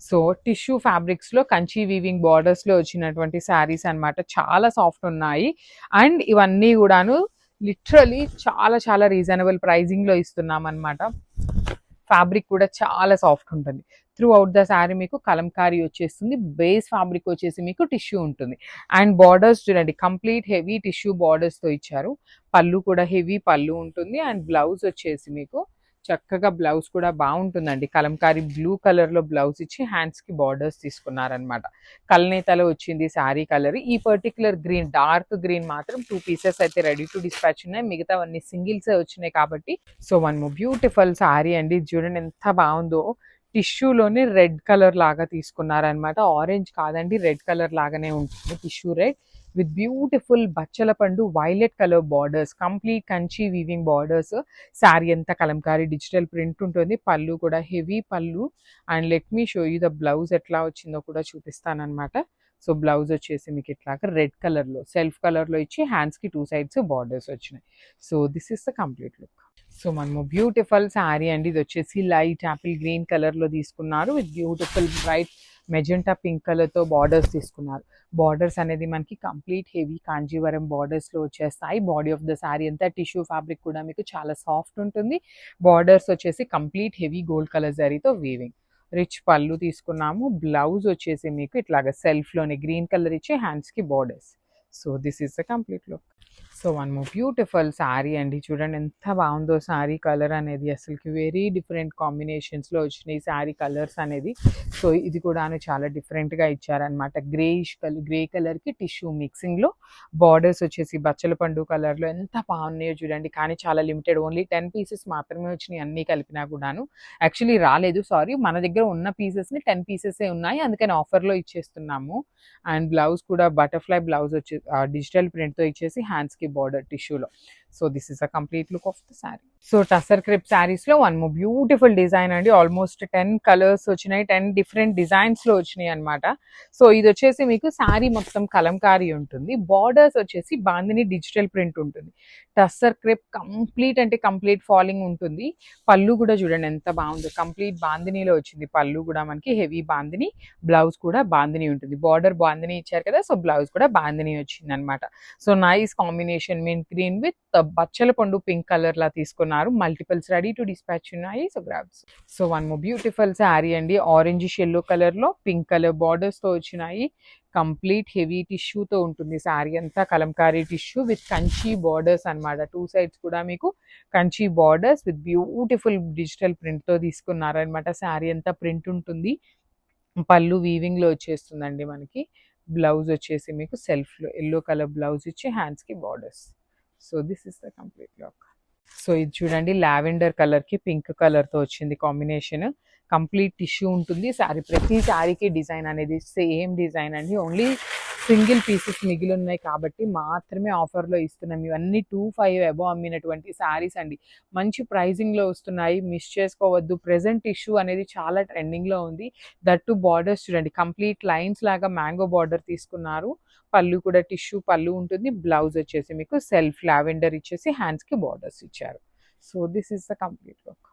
So tissue ఫ్యాబ్రిక్స్లో Kanchi weaving బార్డర్స్లో వచ్చినటువంటి శారీస్ అన్నమాట. చాలా సాఫ్ట్ ఉన్నాయి. అండ్ ఇవన్నీ కూడాను లిటరలీ చాలా చాలా రీజనబుల్ ప్రైజింగ్లో ఇస్తున్నాం అనమాట. ఫ్యాబ్రిక్ కూడా చాలా సాఫ్ట్ ఉంటుంది. త్రూ అవుట్ ద శారీ మీకు కలంకారీ వచ్చేస్తుంది. బేస్ ఫ్యాబ్రిక్ వచ్చేసి మీకు టిష్యూ ఉంటుంది. అండ్ బార్డర్స్ చూడండి, కంప్లీట్ హెవీ టిష్యూ బార్డర్స్తో ఇచ్చారు. పళ్ళు కూడా హెవీ పళ్ళు ఉంటుంది. అండ్ బ్లౌజ్ వచ్చేసి మీకు చక్కగా బ్లౌజ్ కూడా బాగుంటుందండి. కలంకారీ బ్లూ కలర్లో బ్లౌజ్ ఇచ్చి హ్యాండ్స్కి బార్డర్స్ తీసుకున్నారనమాట. కల్నేతలో వచ్చింది శారీ కలర్. ఈ పర్టికులర్ గ్రీన్, డార్క్ గ్రీన్ మాత్రం 2 పీసెస్ అయితే రెడీ టు డిస్పాచ్ ఉన్నాయి. మిగతావన్నీ సింగిల్సే వచ్చినాయి కాబట్టి. సో వన్ బ్యూటిఫుల్ శారీ అండి. చూడండి ఎంత బాగుందో. టిష్యూలోనే రెడ్ కలర్ లాగా తీసుకున్నారనమాట. ఆరెంజ్ కాదండి, రెడ్ కలర్ లాగానే ఉంటుంది. టిష్యూ రెడ్ విత్ బ్యూటిఫుల్ బచ్చల పండు violet colour borders, complete Kanchi weaving borders. Sari అంతా కలంకారీ డిజిటల్ ప్రింట్ ఉంటుంది. పళ్ళు కూడా హెవీ పళ్ళు. And let me show you the blouse ఎట్లా వచ్చిందో కూడా చూపిస్తానమాట. సో బ్లౌజ్ వచ్చేసి మీకు ఇట్లాగా రెడ్ కలర్లో, సెల్ఫ్ కలర్లో ఇచ్చి హ్యాండ్స్కి 2 సైడ్స్ బార్డర్స్ వచ్చినాయి. So this is the complete look. So మనము బ్యూటిఫుల్ శారీ అండి. ఇది వచ్చేసి లైట్ యాపిల్ గ్రీన్ కలర్లో తీసుకున్నారు. With beautiful bright magenta pink కలర్తో బార్డర్స్ తీసుకున్నారు. బార్డర్స్ అనేది మనకి కంప్లీట్ హెవీ కాంజీవరం బార్డర్స్లో వచ్చేస్తాయి. బాడీ ఆఫ్ ద శారీ అంతా టిష్యూ ఫ్యాబ్రిక్ కూడా మీకు చాలా సాఫ్ట్ ఉంటుంది. బార్డర్స్ వచ్చేసి కంప్లీట్ హెవీ గోల్డ్ కలర్ జరీతో వీవింగ్. రిచ్ పళ్ళు తీసుకున్నాము. బ్లౌజ్ వచ్చేసి మీకు ఇట్లాగా సెల్ఫ్లోనే గ్రీన్ కలర్ ఇచ్చి హ్యాండ్స్కి borders. So this is the complete look. So one more beautiful sari అండి. చూడండి ఎంత బాగుందో శారీ కలర్ అనేది. అసలుకి వెరీ డిఫరెంట్ కాంబినేషన్స్లో వచ్చినాయి శారీ కలర్స్ అనేది. సో ఇది కూడా చాలా డిఫరెంట్గా ఇచ్చారనమాట. గ్రేయిష్ కలర్, గ్రే కలర్కి టిష్యూ మిక్సింగ్లో బార్డర్స్ వచ్చేసి బచ్చల పండు కలర్లో ఎంత బాగున్నాయో చూడండి. కానీ చాలా లిమిటెడ్, ఓన్లీ 10 పీసెస్ మాత్రమే వచ్చినాయి. అన్నీ కలిపినా కూడాను యాక్చువల్లీ రాలేదు, సారీ. మన దగ్గర ఉన్న పీసెస్ని 10 పీసెసే ఉన్నాయి, అందుకని ఆఫర్లో ఇచ్చేస్తున్నాము. అండ్ బ్లౌజ్ కూడా బటర్ఫ్లై బ్లౌజ్ వచ్చి డిజిటల్ ప్రింట్తో ఇచ్చేసి హ్యాండ్స్కి బార్డర్ టిష్యూలో. So this is a complete look of the sari. So tussar crepe శారీస్లో వన్ మోర్ బ్యూటిఫుల్ డిజైన్ అండి. ఆల్మోస్ట్ 10 కలర్స్ వచ్చినాయి, 10 డిఫరెంట్ డిజైన్స్లో వచ్చినాయి అనమాట. సో ఇది వచ్చేసి మీకు శారీ మొత్తం కలంకారీ ఉంటుంది. బార్డర్స్ వచ్చేసి బాందిని డిజిటల్ ప్రింట్ ఉంటుంది. టసర్ క్రిప్ కంప్లీట్ అంటే కంప్లీట్ ఫాలింగ్ ఉంటుంది. పళ్ళు కూడా చూడండి ఎంత బాగుందో. కంప్లీట్ బాందినీలో వచ్చింది పళ్ళు కూడా మనకి హెవీ బాందిని. బ్లౌజ్ కూడా బాందిని ఉంటుంది. బార్డర్ బాందిని ఇచ్చారు కదా, సో బ్లౌజ్ కూడా బాందిని వచ్చింది అనమాట. So nice combination, mint green with బచ్చల పండు పింక్ కలర్ లా తీసుకున్నారు. మల్టిపుల్స్ రెడీ టు డిస్పాచ్ ఉన్నాయి. So grabs. So one more beautiful sari అండి. ఆరెంజ్ ఎల్లో కలర్ లో పింక్ కలర్ బార్డర్స్ తో వచ్చినాయి. కంప్లీట్ హెవీ టిష్యూతో ఉంటుంది శారీ అంతా. Kalamkari tissue with Kanchi borders అనమాట. 2 సైడ్స్ కూడా మీకు Kanchi borders with beautiful digital print తో తీసుకున్నారనమాట. శారీ అంతా ప్రింట్ ఉంటుంది. పళ్ళు వీవింగ్ లో వచ్చేస్తుందండి మనకి. బ్లౌజ్ వచ్చేసి మీకు సెల్ఫ్లో ఎల్లో కలర్ బ్లౌజ్ ఇచ్చి హ్యాండ్స్కి borders. So this is the complete look. So ఇది చూడండి, లావెండర్ కలర్కి పింక్ కలర్తో వచ్చింది కాంబినేషన్. కంప్లీట్ టిష్యూ ఉంటుంది శారీ. ప్రతి శారీకి డిజైన్ అనేది సేమ్ డిజైన్ అండి. ఓన్లీ సింగిల్ పీసెస్ మిగిలి ఉన్నాయి కాబట్టి మాత్రమే ఆఫర్లో ఇస్తున్నాం. ఇవన్నీ 25 అబో అమ్మినటువంటి శారీస్ అండి. మంచి ప్రైజింగ్లో వస్తున్నాయి, మిస్ చేసుకోవద్దు. ప్రెజెంట్ టిష్యూ అనేది చాలా ట్రెండింగ్లో ఉంది. దట్టు బార్డర్స్ చూడండి, కంప్లీట్ లైన్స్ లాగా మ్యాంగో బార్డర్ తీసుకున్నారు. పళ్ళు కూడా టిష్యూ పళ్ళు ఉంటుంది. బ్లౌజ్ వచ్చేసి మీకు సెల్ఫ్ లావెండర్ ఇచ్చేసి హ్యాండ్స్కి బార్డర్స్ ఇచ్చారు. So this is the complete look.